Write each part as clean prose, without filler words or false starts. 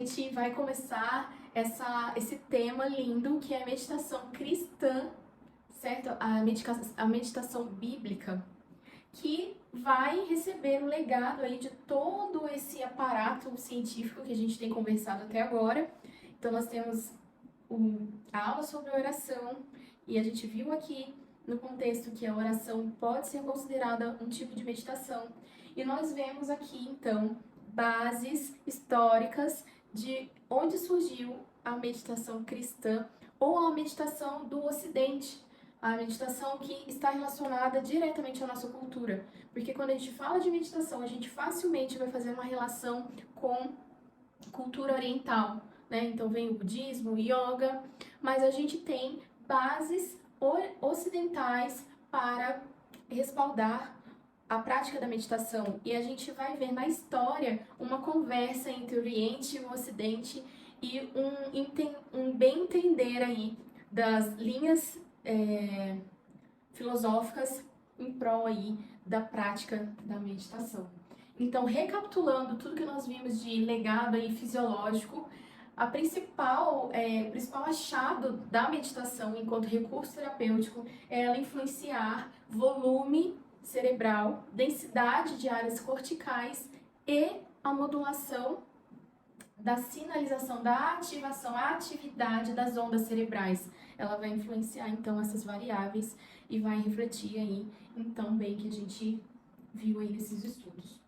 gente vai começar esse tema lindo que é a meditação cristã, certo? A meditação bíblica, que vai receber o legado aí de todo esse aparato científico que a gente tem conversado até agora. Então nós temos a aula sobre oração e a gente viu aqui no contexto que a oração pode ser considerada um tipo de meditação. E nós vemos aqui, então, bases históricas de onde surgiu a meditação cristã ou a meditação do Ocidente, a meditação que está relacionada diretamente à nossa cultura. Porque quando a gente fala de meditação, a gente facilmente vai fazer uma relação com cultura oriental, né? Então vem o budismo, o yoga, mas a gente tem bases ocidentais para respaldar a prática da meditação. E a gente vai ver na história uma conversa entre o Oriente e o Ocidente e um bem entender aí das linhas filosóficas em prol aí da prática da meditação. Então, recapitulando tudo que nós vimos de legado aí fisiológico, o principal achado da meditação enquanto recurso terapêutico é ela influenciar volume cerebral, densidade de áreas corticais e a modulação da sinalização, da ativação, a atividade das ondas cerebrais. Ela vai influenciar, então, essas variáveis e vai refletir aí, então, bem que a gente viu aí nesses estudos.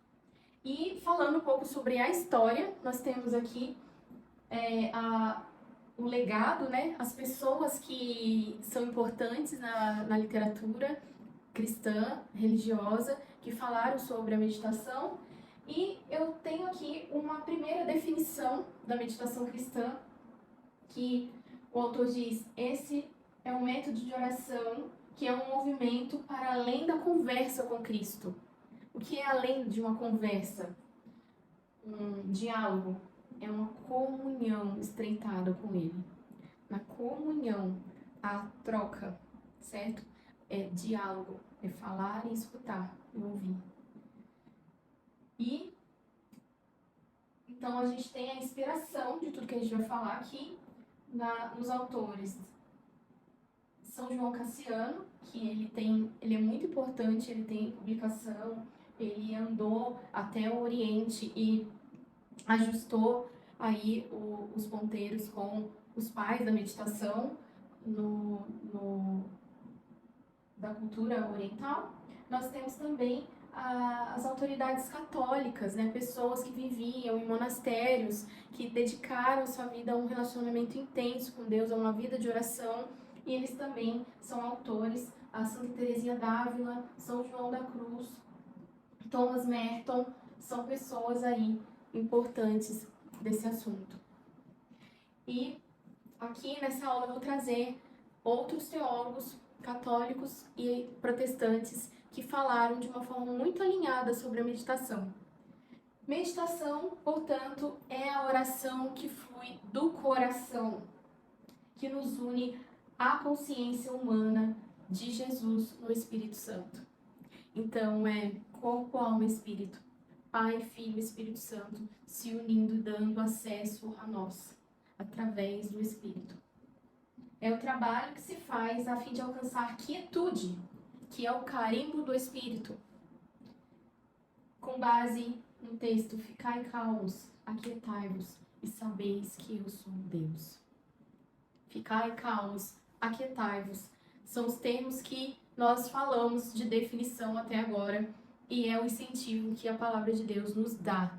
E falando um pouco sobre a história, nós temos aqui o legado, né? As pessoas que são importantes na literatura cristã, religiosa, que falaram sobre a meditação. E eu tenho aqui uma primeira definição da meditação cristã, que o autor diz: esse é um método de oração que é um movimento para além da conversa com Cristo. O que é além de uma conversa? Um diálogo. É uma comunhão estreitada com Ele. Na comunhão, a troca, certo? É diálogo, é falar e escutar, e ouvir. E então a gente tem a inspiração de tudo que a gente vai falar aqui nos autores. São João Cassiano, que ele é muito importante, ele tem publicação, ele andou até o Oriente e ajustou aí os ponteiros com os pais da meditação da cultura oriental. Nós temos também as autoridades católicas, né? Pessoas que viviam em monastérios, que dedicaram sua vida a um relacionamento intenso com Deus, a uma vida de oração, e eles também são autores. A Santa Teresinha d'Ávila, São João da Cruz, Thomas Merton, são pessoas aí importantes desse assunto. E aqui nessa aula eu vou trazer outros teólogos católicos e protestantes que falaram de uma forma muito alinhada sobre a meditação. Meditação, portanto, é a oração que flui do coração, que nos une à consciência humana de Jesus no Espírito Santo. Então, é corpo, alma e espírito, Pai, Filho e Espírito Santo se unindo e dando acesso a nós, através do Espírito. É o trabalho que se faz a fim de alcançar quietude, que é o carimbo do Espírito. Com base no texto: ficai calmos, aquietai-vos e sabeis que eu sou Deus. Ficai calmos, aquietai-vos, são os termos que nós falamos de definição até agora e é o incentivo que a palavra de Deus nos dá,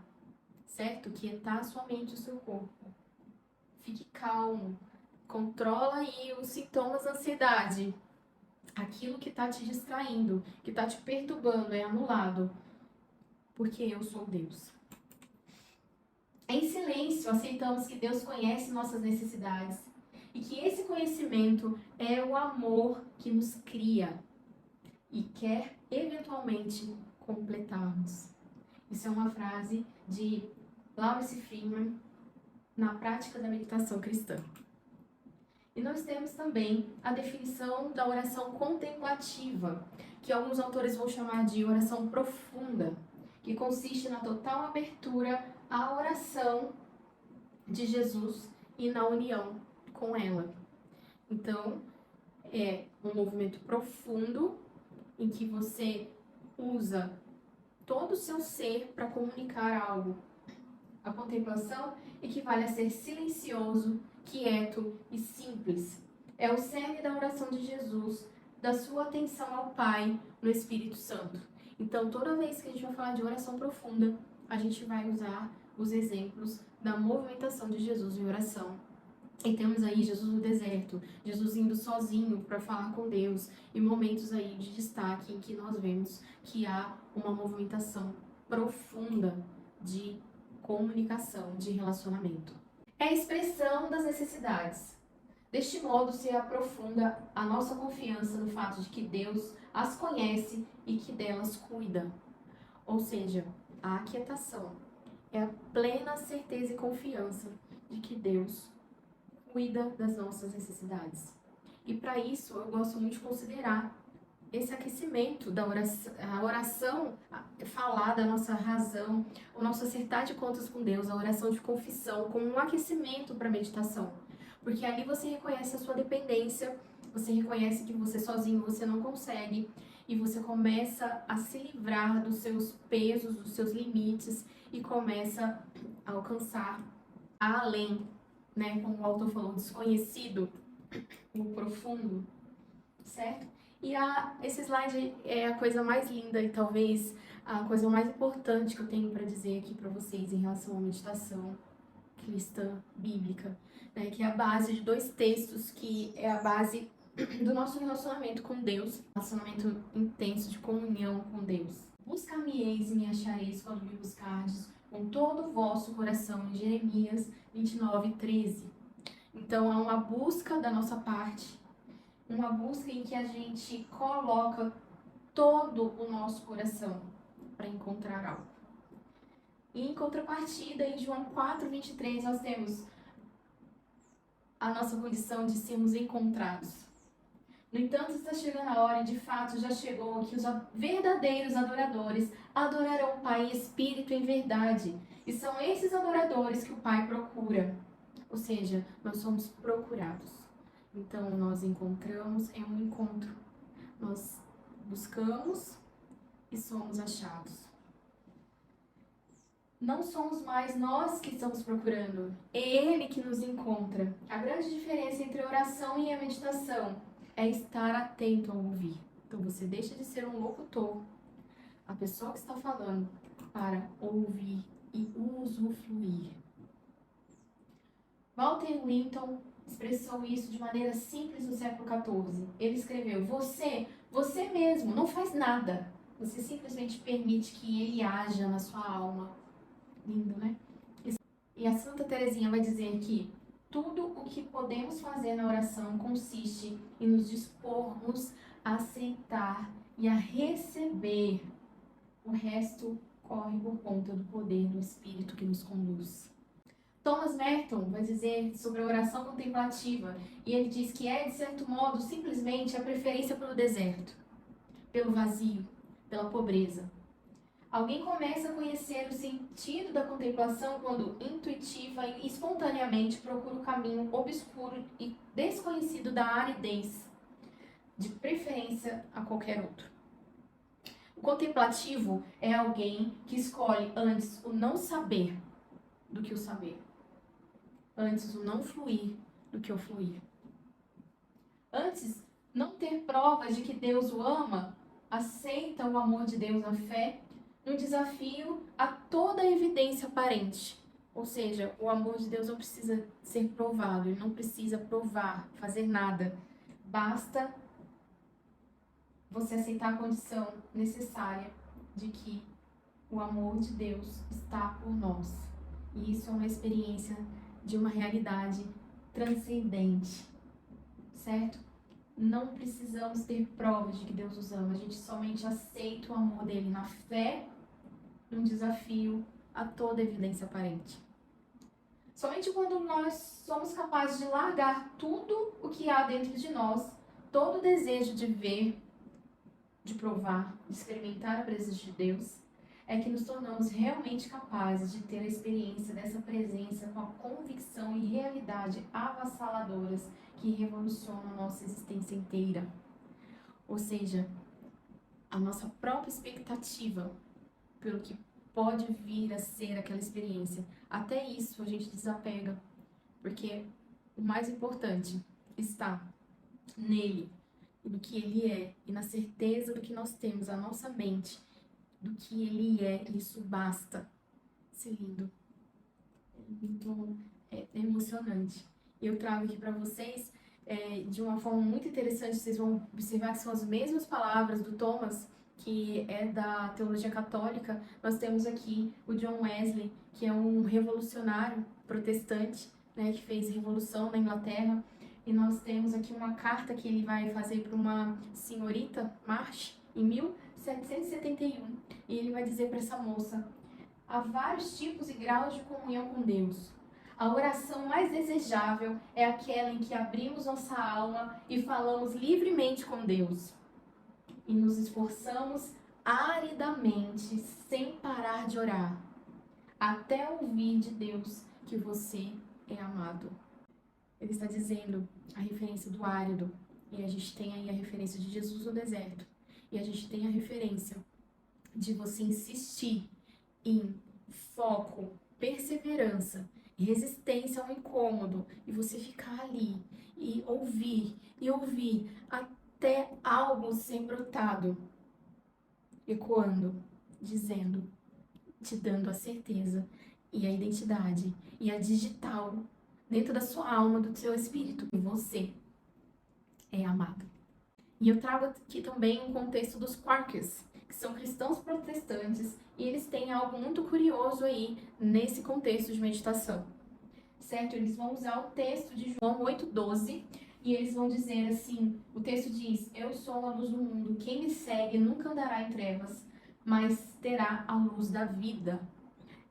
certo? Quietar sua mente e o seu corpo. Fique calmo. Controla aí os sintomas da ansiedade. Aquilo que está te distraindo, que está te perturbando, é anulado. Porque eu sou Deus. Em silêncio, aceitamos que Deus conhece nossas necessidades e que esse conhecimento é o amor que nos cria e quer eventualmente completar-nos. Isso é uma frase de Lawrence Freeman na prática da meditação cristã. E nós temos também a definição da oração contemplativa, que alguns autores vão chamar de oração profunda, que consiste na total abertura à oração de Jesus e na união com ela. Então, é um movimento profundo em que você usa todo o seu ser para comunicar algo. A contemplação equivale a ser silencioso, quieto e simples. É o cerne da oração de Jesus, da sua atenção ao Pai no Espírito Santo. Então, toda vez que a gente vai falar de oração profunda, a gente vai usar os exemplos da movimentação de Jesus em oração. E temos aí Jesus no deserto, Jesus indo sozinho para falar com Deus, e momentos aí de destaque em que nós vemos que há uma movimentação profunda de comunicação, de relacionamento. É a expressão das necessidades. Deste modo se aprofunda a nossa confiança no fato de que Deus as conhece e que delas cuida. Ou seja, a aquietação é a plena certeza e confiança de que Deus cuida das nossas necessidades. E para isso eu gosto muito de considerar esse aquecimento da oração, a oração, falar da nossa razão, o nosso acertar de contas com Deus, a oração de confissão, como um aquecimento para a meditação. Porque ali você reconhece a sua dependência, você reconhece que você sozinho você não consegue, e você começa a se livrar dos seus pesos, dos seus limites, e começa a alcançar além, né? Como o autor falou, desconhecido, o profundo, certo? E esse slide é a coisa mais linda e talvez a coisa mais importante que eu tenho para dizer aqui para vocês em relação à meditação cristã bíblica, né? Que é a base de dois textos que é a base do nosso relacionamento com Deus, relacionamento intenso de comunhão com Deus. Buscar-me-eis e me achareis quando me buscardes com todo o vosso coração, em Jeremias 29:13. Então, é uma busca da nossa parte, uma busca em que a gente coloca todo o nosso coração para encontrar algo. E em contrapartida, em João 4:23, nós temos a nossa condição de sermos encontrados. No entanto, está chegando a hora, e de fato já chegou, que os verdadeiros adoradores adorarão o Pai em espírito e em verdade. E são esses adoradores que o Pai procura. Ou seja, nós somos procurados. Então, nós encontramos, é um encontro. Nós buscamos e somos achados. Não somos mais nós que estamos procurando, é Ele que nos encontra. A grande diferença entre a oração e a meditação é estar atento ao ouvir. Então você deixa de ser um locutor, a pessoa que está falando, para ouvir e usufruir. Walter Winton expressou isso de maneira simples no século XIV. Ele escreveu: você mesmo não faz nada. Você simplesmente permite que ele haja na sua alma. Lindo, né? E a Santa Teresinha vai dizer que tudo o que podemos fazer na oração consiste em nos dispormos a aceitar e a receber. O resto corre por conta do poder do Espírito que nos conduz. Thomas Merton vai dizer sobre a oração contemplativa, e ele diz que é, de certo modo, simplesmente a preferência pelo deserto, pelo vazio, pela pobreza. Alguém começa a conhecer o sentido da contemplação quando, intuitiva e espontaneamente, procura o caminho obscuro e desconhecido da aridez, de preferência a qualquer outro. O contemplativo é alguém que escolhe antes o não saber do que o saber, antes o não fluir do que o fluir. Antes, não ter provas de que Deus o ama, aceita o amor de Deus na fé, um desafio a toda a evidência aparente. Ou seja, o amor de Deus não precisa ser provado, ele não precisa provar, fazer nada. Basta você aceitar a condição necessária de que o amor de Deus está por nós. E isso é uma experiência de uma realidade transcendente, certo? Não precisamos ter provas de que Deus nos ama, a gente somente aceita o amor dele na fé, num desafio a toda evidência aparente. Somente quando nós somos capazes de largar tudo o que há dentro de nós, todo o desejo de ver, de provar, de experimentar a presença de Deus, é que nos tornamos realmente capazes de ter a experiência dessa presença com a convicção e realidade avassaladoras que revolucionam a nossa existência inteira. Ou seja, a nossa própria expectativa pelo que pode vir a ser aquela experiência. Até isso a gente desapega, porque o mais importante está nele, e no que ele é, e na certeza do que nós temos, a nossa mente, do que ele é, isso basta ser lindo. Então, é emocionante. Eu trago aqui para vocês, de uma forma muito interessante, vocês vão observar que são as mesmas palavras do Thomas, que é da teologia católica. Nós temos aqui o John Wesley, que é um revolucionário protestante, né, que fez revolução na Inglaterra. E nós temos aqui uma carta que ele vai fazer para uma senhorita Marsh, em 1771. E ele vai dizer para essa moça: há vários tipos e graus de comunhão com Deus. A oração mais desejável é aquela em que abrimos nossa alma e falamos livremente com Deus. E nos esforçamos aridamente, sem parar de orar, até ouvir de Deus que você é amado. Ele está dizendo a referência do árido, e a gente tem aí a referência de Jesus no deserto, e a gente tem a referência de você insistir em foco, perseverança, resistência ao incômodo, e você ficar ali e ouvir até algo ser brotado, ecoando, dizendo, te dando a certeza e a identidade e a digital dentro da sua alma, do seu espírito, que você é amado. E eu trago aqui também um contexto dos Quakers, que são cristãos protestantes, e eles têm algo muito curioso aí nesse contexto de meditação, certo? Eles vão usar o texto de João 8,12, e eles vão dizer assim, o texto diz: eu sou a luz do mundo, quem me segue nunca andará em trevas, mas terá a luz da vida.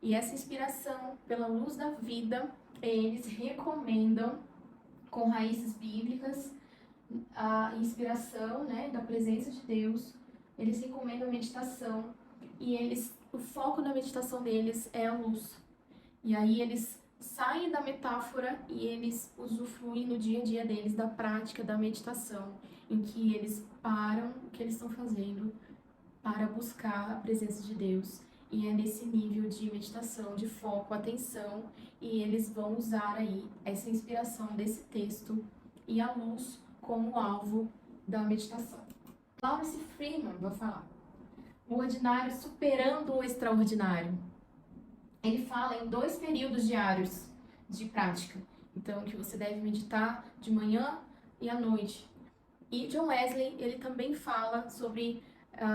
E essa inspiração pela luz da vida, eles recomendam, com raízes bíblicas, a inspiração, né, da presença de Deus. Eles recomendam a meditação, e o foco da meditação deles é a luz. E aí eles saem da metáfora e eles usufruem no dia a dia deles da prática da meditação, em que eles param o que eles estão fazendo para buscar a presença de Deus. E é nesse nível de meditação, de foco, atenção, e eles vão usar aí essa inspiração desse texto e a luz como alvo da meditação. Lawrence Freeman vai falar: o ordinário superando o extraordinário. Ele fala em 2 períodos diários de prática. Então, que você deve meditar de manhã e à noite. E John Wesley, ele também fala sobre,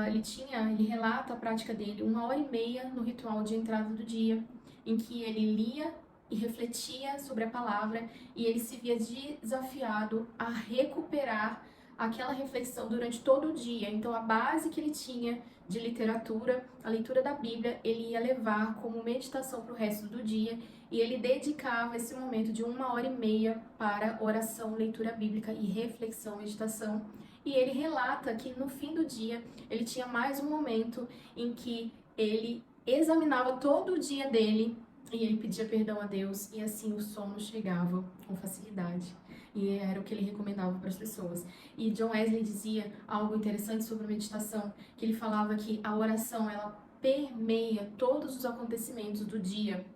ele relata a prática dele, 1h30 no ritual de entrada do dia, em que ele lia e refletia sobre a palavra, e ele se via desafiado a recuperar aquela reflexão durante todo o dia. Então, a base que ele tinha de literatura, a leitura da Bíblia, ele ia levar como meditação para o resto do dia, e ele dedicava esse momento de 1h30 para oração, leitura bíblica e reflexão, meditação. E ele relata que no fim do dia ele tinha mais um momento em que ele examinava todo o dia dele e ele pedia perdão a Deus, e assim o sono chegava com facilidade. E era o que ele recomendava para as pessoas. E John Wesley dizia algo interessante sobre a meditação, que ele falava que a oração, ela permeia todos os acontecimentos do dia.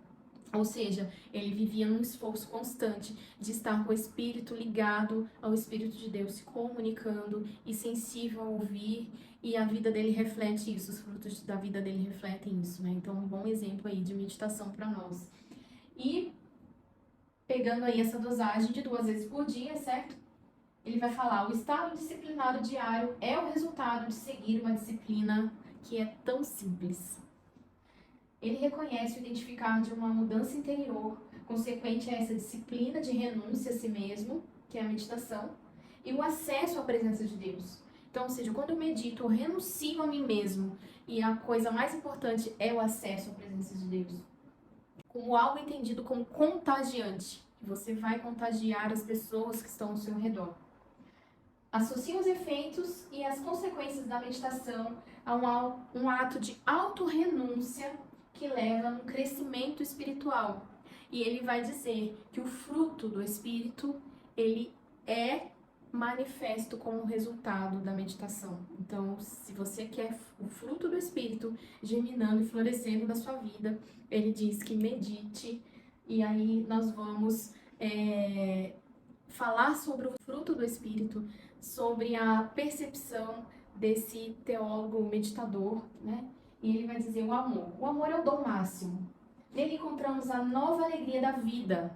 Ou seja, ele vivia num esforço constante de estar com o espírito ligado ao Espírito de Deus, se comunicando e sensível a ouvir, e a vida dele reflete isso, os frutos da vida dele refletem isso, né? Então, um bom exemplo aí de meditação para nós. E pegando aí essa dosagem de 2 vezes por dia, certo? Ele vai falar: o estado disciplinado diário é o resultado de seguir uma disciplina que é tão simples. Ele reconhece o identificar de uma mudança interior, consequente a essa disciplina de renúncia a si mesmo, que é a meditação, e o acesso à presença de Deus. Então, ou seja, quando eu medito, eu renuncio a mim mesmo, e a coisa mais importante é o acesso à presença de Deus. Como algo entendido como contagiante, que você vai contagiar as pessoas que estão ao seu redor. Associa os efeitos e as consequências da meditação a um ato de autorrenúncia que leva a um crescimento espiritual. E ele vai dizer que o fruto do Espírito, ele é manifesto como resultado da meditação. Então, se você quer o fruto do Espírito germinando e florescendo na sua vida, ele diz que medite, e aí nós vamos falar sobre o fruto do Espírito, sobre a percepção desse teólogo meditador, né? E ele vai dizer o amor. O amor é o dom máximo. Nele encontramos a nova alegria da vida,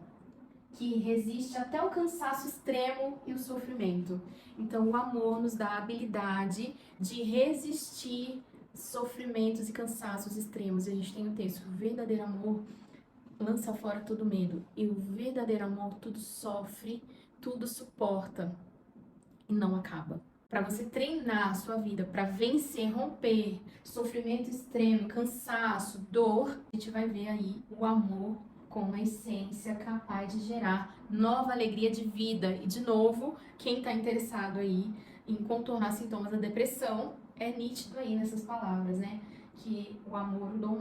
que resiste até o cansaço extremo e o sofrimento. Então, o amor nos dá a habilidade de resistir sofrimentos e cansaços extremos. E a gente tem o texto: o verdadeiro amor lança fora todo medo. E o verdadeiro amor tudo sofre, tudo suporta e não acaba. Para você treinar a sua vida, para vencer, romper sofrimento extremo, cansaço, dor, a gente vai ver aí o amor como uma essência capaz de gerar nova alegria de vida. E de novo, quem está interessado aí em contornar sintomas da depressão, é nítido aí nessas palavras, né? Que o amor, o dom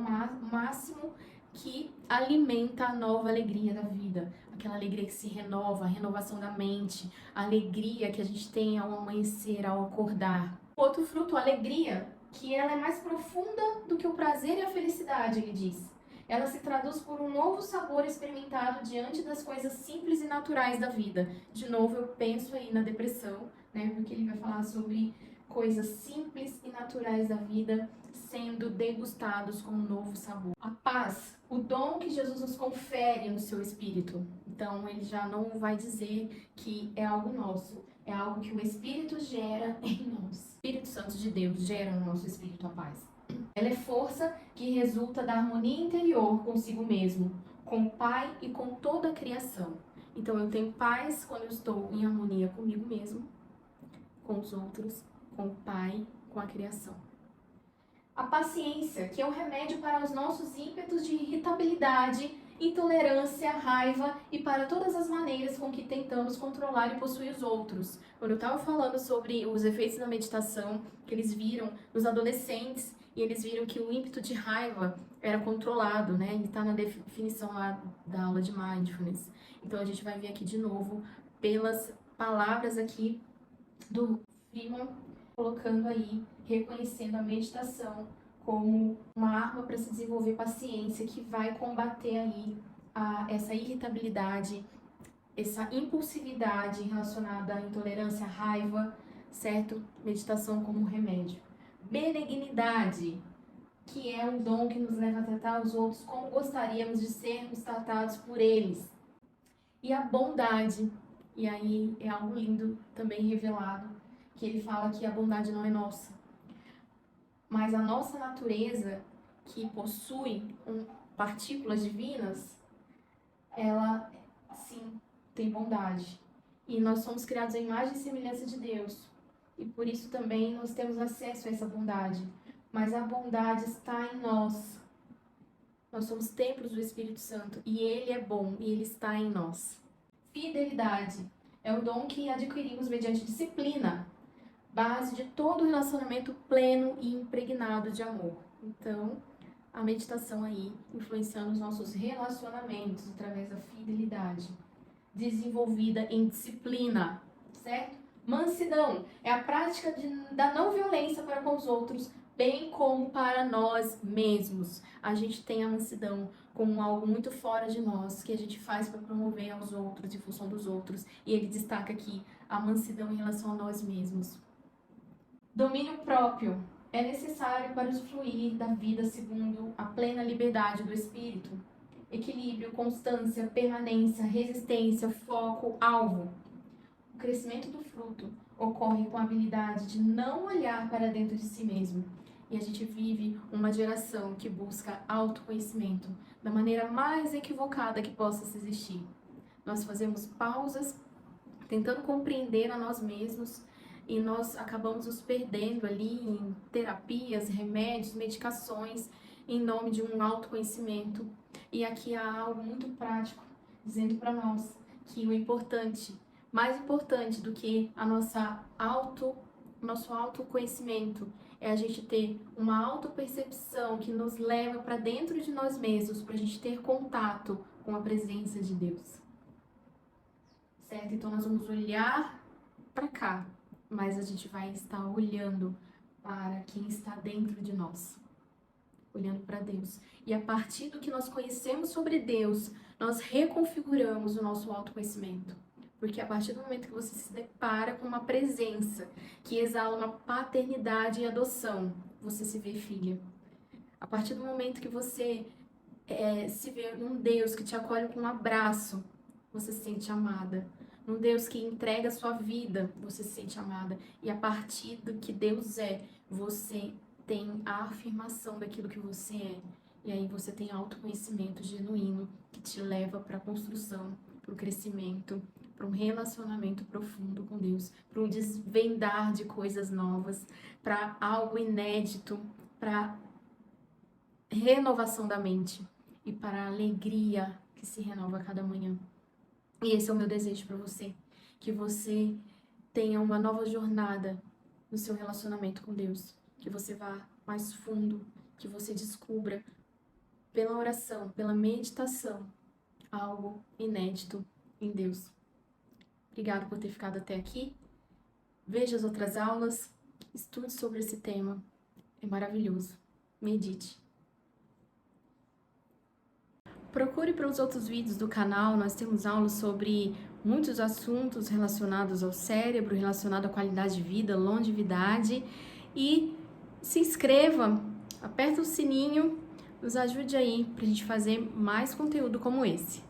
máximo que alimenta a nova alegria da vida, aquela alegria que se renova, a renovação da mente, a alegria que a gente tem ao amanhecer, ao acordar. Outro fruto, a alegria, que ela é mais profunda do que o prazer e a felicidade, ele diz. Ela se traduz por um novo sabor experimentado diante das coisas simples e naturais da vida. De novo, eu penso aí na depressão, né? Porque ele vai falar sobre coisas simples e naturais da vida sendo degustados com um novo sabor. A paz, o dom que Jesus nos confere no seu Espírito. Então, ele já não vai dizer que é algo nosso, é algo que o Espírito gera em nós. O Espírito Santo de Deus gera no nosso Espírito a paz. Ela é força que resulta da harmonia interior consigo mesmo, com o Pai e com toda a criação. Então, eu tenho paz quando eu estou em harmonia comigo mesmo, com os outros, com o Pai, com a criação. A paciência, que é o remédio para os nossos ímpetos de irritabilidade, intolerância, raiva e para todas as maneiras com que tentamos controlar e possuir os outros. Quando eu estava falando sobre os efeitos da meditação que eles viram nos adolescentes, e eles viram que o ímpeto de raiva era controlado, né? E está na definição lá da aula de Mindfulness. Então a gente vai ver aqui de novo pelas palavras aqui do Freeman, colocando aí, reconhecendo a meditação como uma arma para se desenvolver paciência, que vai combater aí essa irritabilidade, essa impulsividade relacionada à intolerância, à raiva, certo? Meditação como remédio. Benignidade, que é um dom que nos leva a tratar os outros como gostaríamos de sermos tratados por eles. E a bondade, e aí é algo lindo também revelado, que ele fala que a bondade não é nossa, mas a nossa natureza, que possui partículas divinas, ela sim tem bondade. E nós somos criados à imagem e semelhança de Deus, e por isso também nós temos acesso a essa bondade. Mas a bondade está em nós. Nós somos templos do Espírito Santo, e Ele é bom, e Ele está em nós. Fidelidade é o dom que adquirimos mediante disciplina, base de todo relacionamento pleno e impregnado de amor. Então, a meditação aí influenciando os nossos relacionamentos através da fidelidade, desenvolvida em disciplina, certo? Mansidão é a prática da não violência para com os outros, bem como para nós mesmos. A gente tem a mansidão como algo muito fora de nós, que a gente faz para promover aos outros, em função dos outros. E ele destaca aqui a mansidão em relação a nós mesmos. Domínio próprio é necessário para o fluir da vida segundo a plena liberdade do espírito. Equilíbrio, constância, permanência, resistência, foco, alvo. O crescimento do fruto ocorre com a habilidade de não olhar para dentro de si mesmo. E a gente vive uma geração que busca autoconhecimento da maneira mais equivocada que possa existir. Nós fazemos pausas tentando compreender a nós mesmos e nós acabamos nos perdendo ali em terapias, remédios, medicações em nome de um autoconhecimento. E aqui há algo muito prático dizendo para nós que o importante Mais importante do que nosso autoconhecimento é a gente ter uma autopercepção que nos leva para dentro de nós mesmos, para a gente ter contato com a presença de Deus. Certo? Então nós vamos olhar para cá, mas a gente vai estar olhando para quem está dentro de nós, olhando para Deus. E a partir do que nós conhecemos sobre Deus, nós reconfiguramos o nosso autoconhecimento. Porque a partir do momento que você se depara com uma presença que exala uma paternidade e adoção, você se vê filha. A partir do momento que você se vê num Deus que te acolhe com um abraço, você se sente amada. Num Deus que entrega a sua vida, você se sente amada. E a partir do que Deus é, você tem a afirmação daquilo que você é. E aí você tem autoconhecimento genuíno que te leva para a construção, para o crescimento, para um relacionamento profundo com Deus, para um desvendar de coisas novas, para algo inédito, para renovação da mente e para a alegria que se renova a cada manhã. E esse é o meu desejo para você, que você tenha uma nova jornada no seu relacionamento com Deus, que você vá mais fundo, que você descubra pela oração, pela meditação, algo inédito em Deus. Obrigada por ter ficado até aqui. Veja as outras aulas, estude sobre esse tema. É maravilhoso. Medite. Procure pelos outros vídeos do canal, nós temos aulas sobre muitos assuntos relacionados ao cérebro, relacionado à qualidade de vida, longevidade. E se inscreva, aperta o sininho, nos ajude aí para a gente fazer mais conteúdo como esse.